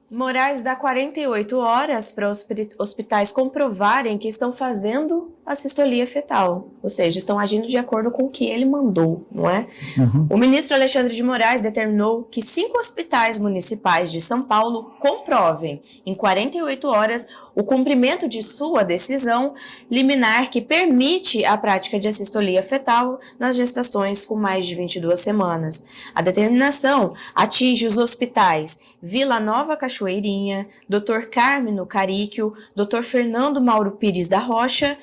Moraes dá 48 horas para hospitais comprovarem que estão fazendo a sistolia fetal, ou seja, estão agindo de acordo com o que ele mandou, não é? O ministro Alexandre de Moraes determinou que 5 hospitais municipais de São Paulo comprovem, em 48 horas, o cumprimento de sua decisão liminar que permite a prática de assistolia fetal nas gestações com mais de 22 semanas. A determinação atinge os hospitais Vila Nova Cachoeirinha, Dr. Carmino Caríquio, Dr. Fernando Mauro Pires da Rocha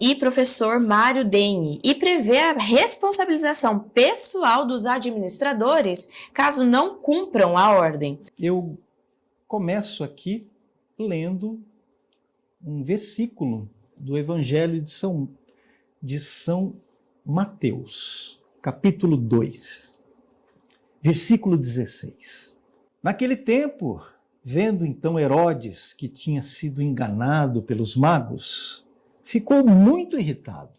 e professor Mário Deni, e prevê a responsabilização pessoal dos administradores caso não cumpram a ordem. Eu começo aqui lendo um versículo do Evangelho de São Mateus, capítulo 2, versículo 16. Naquele tempo, vendo então Herodes que tinha sido enganado pelos magos, ficou muito irritado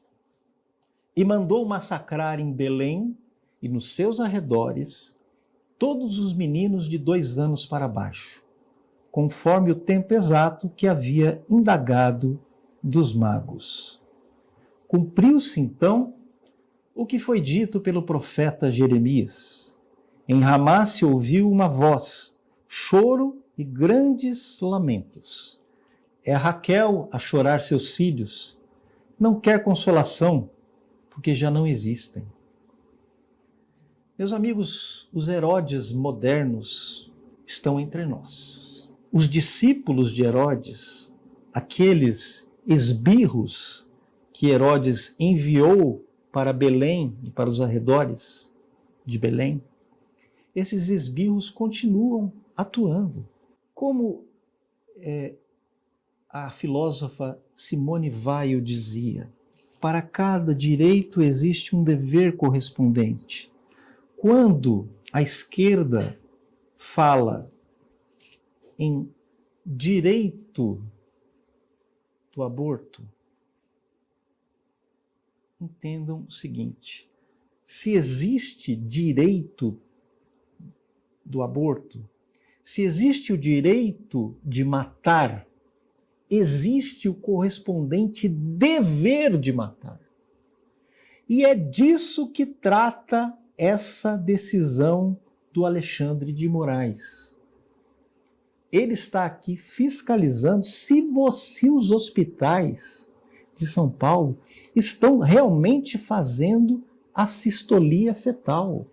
e mandou massacrar em Belém e nos seus arredores todos os meninos de 2 anos para baixo, conforme o tempo exato que havia indagado dos magos. Cumpriu-se então o que foi dito pelo profeta Jeremias. Em Ramá se ouviu uma voz, choro e grandes lamentos. É Raquel a chorar seus filhos, não quer consolação, porque já não existem. Meus amigos, os Herodes modernos estão entre nós. Os discípulos de Herodes, aqueles esbirros que Herodes enviou para Belém e para os arredores de Belém, esses esbirros continuam atuando. Como a filósofa Simone Weil dizia, para cada direito existe um dever correspondente. Quando a esquerda fala em direito do aborto, entendam o seguinte: se existe direito do aborto, se existe o direito de matar, existe o correspondente dever de matar. E é disso que trata essa decisão do Alexandre de Moraes. Ele está aqui fiscalizando se os hospitais de São Paulo estão realmente fazendo a sistolia fetal.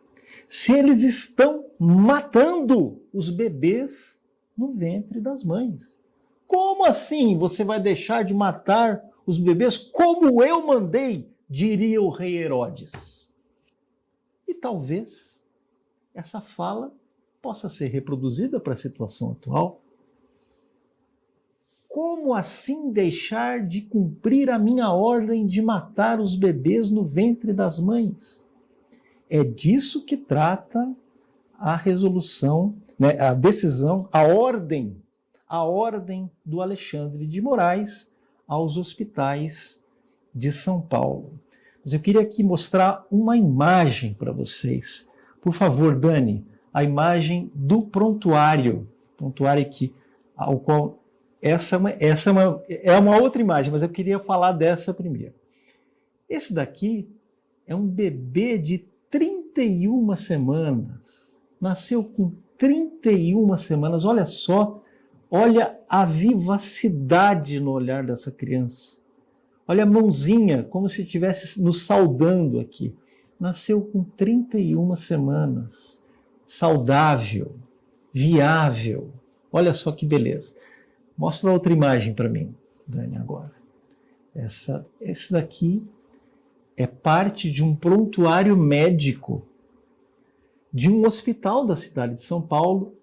Se eles estão matando os bebês no ventre das mães. Como assim você vai deixar de matar os bebês como eu mandei, diria o rei Herodes. E talvez essa fala possa ser reproduzida para a situação atual. Como assim deixar de cumprir a minha ordem de matar os bebês no ventre das mães? É disso que trata a resolução, né, a decisão, a ordem do Alexandre de Moraes aos hospitais de São Paulo. Mas eu queria aqui mostrar uma imagem para vocês. Por favor, Dani, a imagem do prontuário aqui, ao qual essa é uma outra imagem, mas eu queria falar dessa primeiro. Esse daqui é um bebê de 31 semanas. Nasceu com 31 semanas. Olha só, olha a vivacidade no olhar dessa criança. Olha a mãozinha, como se estivesse nos saudando aqui. Nasceu com 31 semanas. Saudável, viável. Olha só que beleza. Mostra outra imagem para mim, Dani, agora. Esse daqui é parte de um prontuário médico de um hospital da cidade de São Paulo,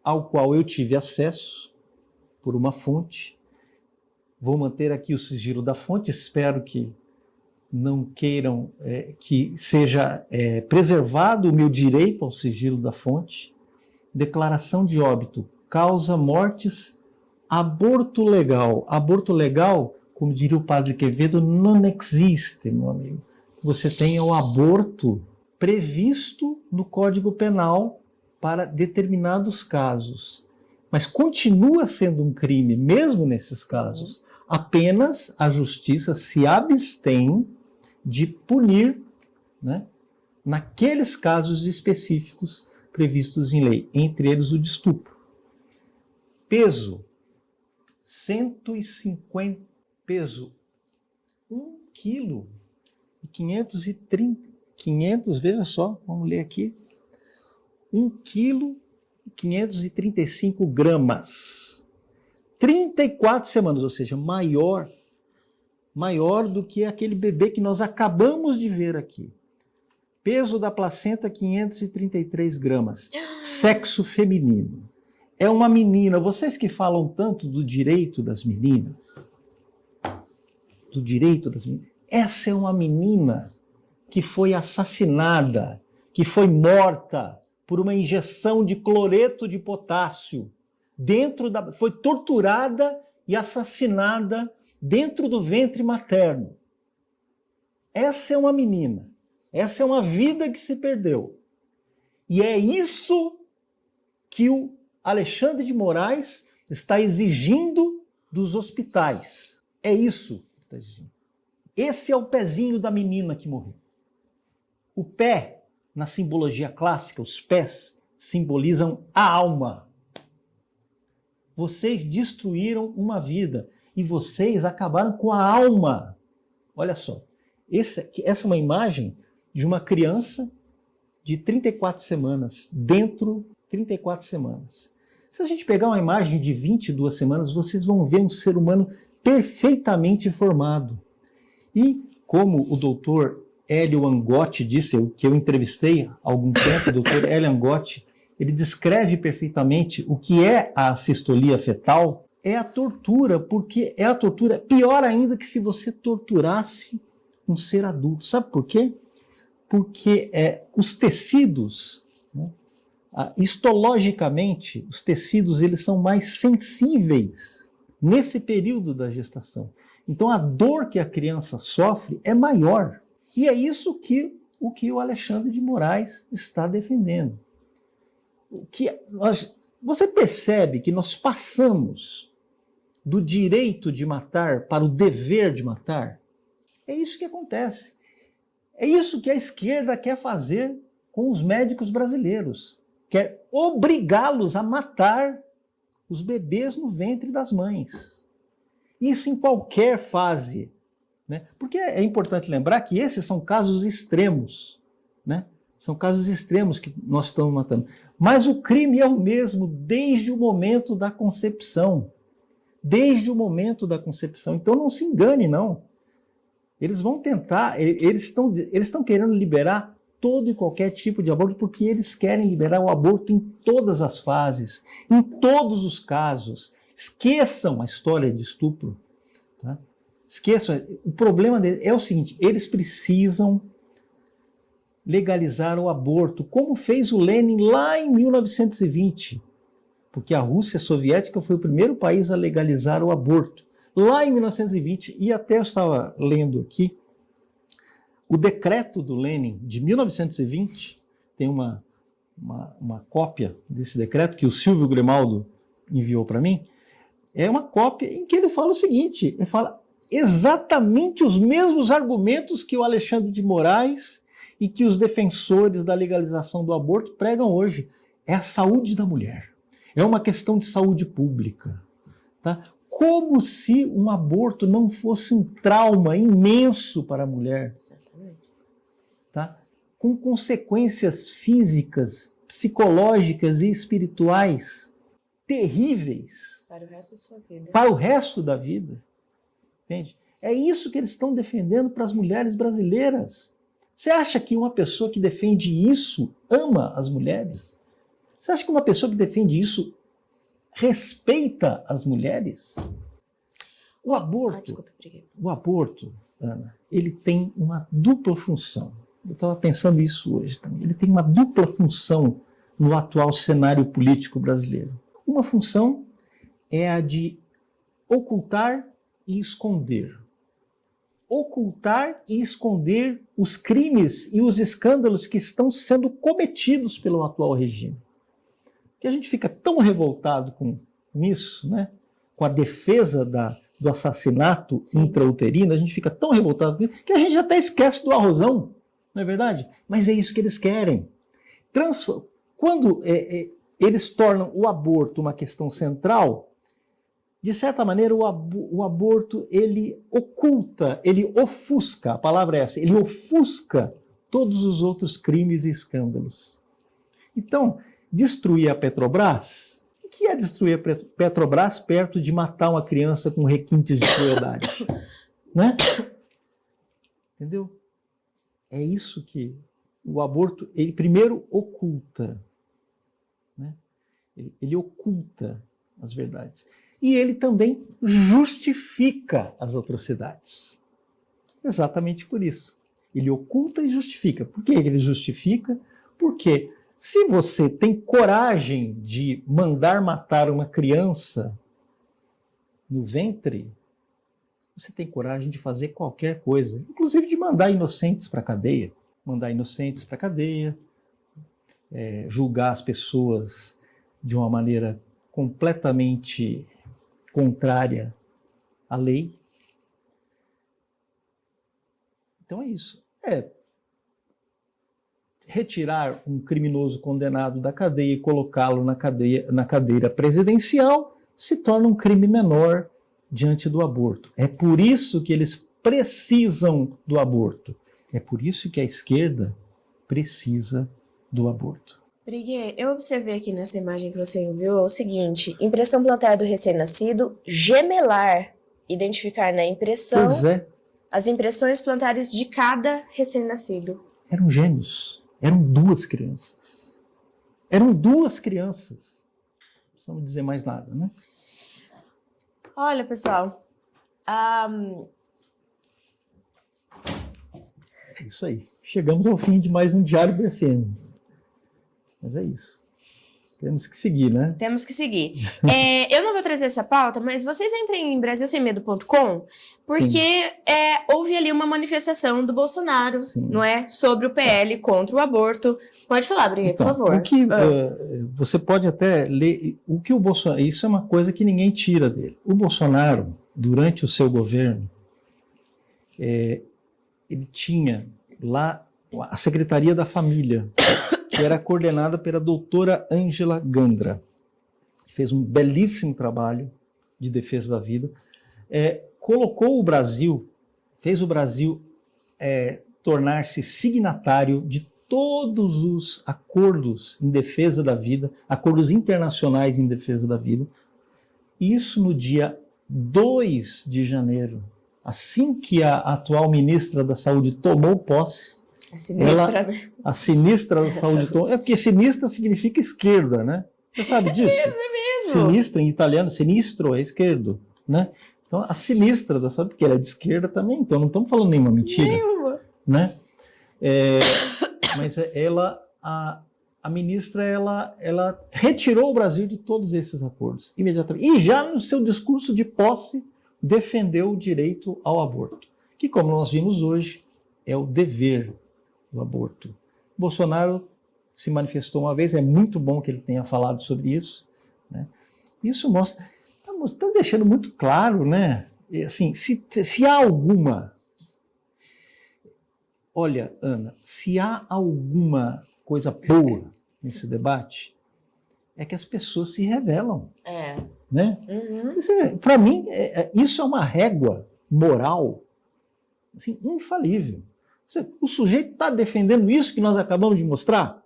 ao qual eu tive acesso por uma fonte. Vou manter aqui o sigilo da fonte, espero que não queiram que seja preservado o meu direito ao sigilo da fonte. Declaração de óbito, causa mortes, aborto legal. Aborto legal, como diria o padre Quevedo, não existe, meu amigo. Você tem o aborto previsto no Código Penal para determinados casos. Mas continua sendo um crime, mesmo nesses casos. Apenas a justiça se abstém de punir, né, naqueles casos específicos previstos em lei, entre eles o de estupro. Peso, 150, peso, 1 quilo e 500, veja só, vamos ler aqui, 1 quilo e 535 gramas, 34 semanas, ou seja, maior do que aquele bebê que nós acabamos de ver aqui. Peso da placenta, 533 gramas, sexo feminino. É uma menina. Vocês que falam tanto do direito das meninas, essa é uma menina que foi assassinada, que foi morta por uma injeção de cloreto de potássio, foi torturada e assassinada dentro do ventre materno. Essa é uma menina, essa é uma vida que se perdeu. E é isso que o Alexandre de Moraes está exigindo dos hospitais. É isso que está exigindo. Esse é o pezinho da menina que morreu. O pé, na simbologia clássica, os pés simbolizam a alma. Vocês destruíram uma vida e vocês acabaram com a alma. Olha só, essa é uma imagem de uma criança de 34 semanas, dentro de 34 semanas. Se a gente pegar uma imagem de 22 semanas, vocês vão ver um ser humano perfeitamente formado. E como o doutor Hélio Angotti disse, que eu entrevistei há algum tempo, o doutor Hélio Angotti, ele descreve perfeitamente o que é a assistolia fetal. É a tortura, porque é a tortura pior ainda que se você torturasse um ser adulto. Sabe por quê? Porque os tecidos, né, histologicamente, os tecidos eles são mais sensíveis nesse período da gestação. Então a dor que a criança sofre é maior. E é isso que o Alexandre de Moraes está defendendo. Você percebe que nós passamos do direito de matar para o dever de matar? É isso que acontece. É isso que a esquerda quer fazer com os médicos brasileiros. Quer obrigá-los a matar os bebês no ventre das mães. Isso em qualquer fase, né? Porque é importante lembrar que esses são casos extremos, né? São casos extremos que nós estamos matando. Mas o crime é o mesmo desde o momento da concepção. Desde o momento da concepção. Então não se engane, não. Eles vão tentar, eles estão querendo liberar todo e qualquer tipo de aborto, porque eles querem liberar o aborto em todas as fases, em todos os casos. Esqueçam a história de estupro. Tá? Esqueçam. O problema deles é o seguinte, eles precisam legalizar o aborto, como fez o Lenin lá em 1920, porque a Rússia soviética foi o primeiro país a legalizar o aborto, lá em 1920, e até eu estava lendo aqui, o decreto do Lenin de 1920, tem uma cópia desse decreto que o Silvio Grimaldo enviou para mim, é uma cópia em que ele fala o seguinte, ele fala exatamente os mesmos argumentos que o Alexandre de Moraes e que os defensores da legalização do aborto pregam hoje. É a saúde da mulher. É uma questão de saúde pública. Tá? Como se um aborto não fosse um trauma imenso para a mulher. Exatamente. Tá? Com consequências físicas, psicológicas e espirituais terríveis. Para o resto da sua vida. Para o resto da vida. Entende? É isso que eles estão defendendo para as mulheres brasileiras. Você acha que uma pessoa que defende isso ama as mulheres? Você acha que uma pessoa que defende isso respeita as mulheres? O aborto, Ana, ele tem uma dupla função. Eu estava pensando isso hoje também. Ele tem uma dupla função no atual cenário político brasileiro. Uma função é a de ocultar e esconder. Ocultar e esconder os crimes e os escândalos que estão sendo cometidos pelo atual regime. Que a gente fica tão revoltado com com isso, né? Com a defesa do assassinato intrauterino, a gente fica tão revoltado com isso, que a gente até esquece do arrozão, não é verdade? Mas é isso que eles querem. Quando eles tornam o aborto uma questão central, de certa maneira o aborto ele oculta, ele ofusca, a palavra é essa, ele ofusca todos os outros crimes e escândalos. Então, destruir a Petrobras, o que é destruir a Petrobras perto de matar uma criança com requintes de crueldade? Né? Entendeu? É isso que o aborto, ele primeiro oculta. Né? Ele oculta as verdades. E ele também justifica as atrocidades. Exatamente por isso. Ele oculta e justifica. Por que ele justifica? Porque se você tem coragem de mandar matar uma criança no ventre, você tem coragem de fazer qualquer coisa, inclusive de mandar inocentes para a cadeia. Mandar inocentes para a cadeia, julgar as pessoas de uma maneira completamente contrária à lei. Então é isso. Retirar um criminoso condenado da cadeia e colocá-lo na cadeira presidencial se torna um crime menor diante do aborto. É por isso que eles precisam do aborto. É por isso que a esquerda precisa do aborto. Briguet, eu observei aqui nessa imagem que você enviou o seguinte: impressão plantar do recém-nascido, gemelar, identificar na impressão as impressões plantares de cada recém-nascido. Eram gêmeos, eram duas crianças. Eram duas crianças. Não precisamos dizer mais nada, né? Olha, pessoal, é isso aí. Chegamos ao fim de mais um Diário BSM. Mas é isso. Temos que seguir, né? Temos que seguir. Eu não vou trazer essa pauta, mas vocês entrem em brasilsemmedo.com, porque houve ali uma manifestação do Bolsonaro, não é? Sobre o PL contra o aborto. Pode falar, Briguet, então, por favor. Você pode até ler o que o Bolsonaro... Isso é uma coisa que ninguém tira dele. O Bolsonaro, durante o seu governo, ele tinha lá a Secretaria da Família, que era coordenada pela doutora Ângela Gandra. Fez um belíssimo trabalho de defesa da vida. Colocou o Brasil, fez o Brasil tornar-se signatário de todos os acordos em defesa da vida, acordos internacionais em defesa da vida. Isso no dia 2 de janeiro, assim que a atual ministra da Saúde tomou posse. A sinistra, né? A sinistra da saúde. Porque sinistra significa esquerda, né? Você sabe disso? É mesmo. Sinistra em italiano, sinistro é esquerdo, né? Então a sinistra da saúde, porque ela é de esquerda também, então não estamos falando nenhuma mentira. Nenhuma. Né? Mas a ministra, ela retirou o Brasil de todos esses acordos, imediatamente. E já no seu discurso de posse, defendeu o direito ao aborto, que, como nós vimos hoje, é o dever do aborto. Bolsonaro se manifestou uma vez, é muito bom que ele tenha falado sobre isso, né? Isso mostra, está deixando muito claro, né? Assim, se há alguma... Olha, Ana, se há alguma coisa boa nesse debate, é que as pessoas se revelam. Né? Uhum. Para mim, isso é uma régua moral assim, infalível. O sujeito está defendendo isso que nós acabamos de mostrar?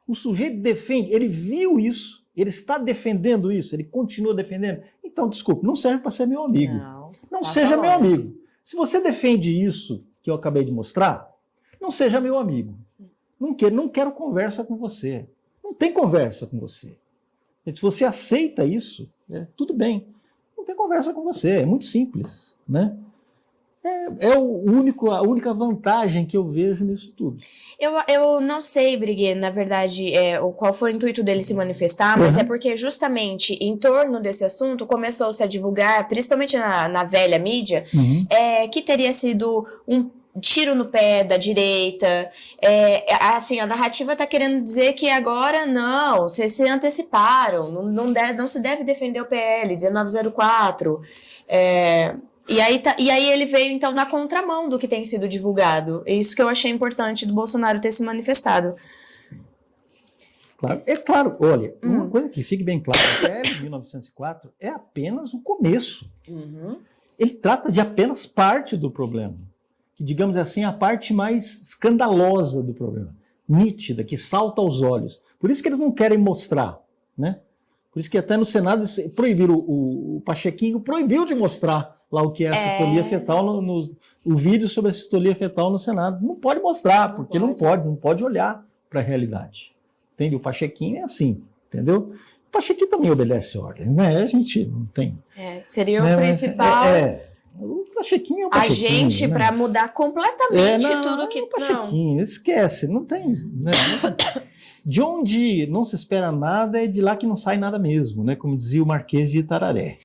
O sujeito defende, ele viu isso, ele está defendendo isso, ele continua defendendo. Então, desculpe, não serve para ser meu amigo. Não seja meu amigo. Se você defende isso que eu acabei de mostrar, não seja meu amigo. Não quero conversa com você. Não tem conversa com você. Se você aceita isso, tudo bem. Não tem conversa com você, é muito simples, né? A única vantagem que eu vejo nisso tudo. Eu não sei, Briguet, na verdade, qual foi o intuito dele se manifestar, mas é porque justamente em torno desse assunto começou-se a divulgar, principalmente na velha mídia, que teria sido tiro no pé da direita. Assim, a narrativa está querendo dizer que agora não, vocês se anteciparam, não se deve defender o PL 1904. E aí ele veio, então, na contramão do que tem sido divulgado. É isso que eu achei importante do Bolsonaro ter se manifestado. Claro, é claro, olha, uma coisa que fique bem clara, o PL de 1904 é apenas o começo. Ele trata de apenas parte do problema, que, digamos assim, é a parte mais escandalosa do problema, nítida, que salta aos olhos. Por isso que eles não querem mostrar, né? Por isso que até no Senado proibiram, o Pachequinho proibiu de mostrar lá o que é a sistolia fetal, o vídeo sobre a sistolia fetal no Senado. Não pode mostrar, porque não pode olhar para a realidade. Entende? O Pachequinho é assim, entendeu? O Pachequinho também obedece ordens, né? A gente não tem... seria o principal... O Pachequinho é o Pachequinho. Agente, né? Para mudar completamente tudo que... O Pachequinho, esquece, não tem... Né? De onde não se espera nada, é de lá que não sai nada mesmo, né? Como dizia o Marquês de Itararé.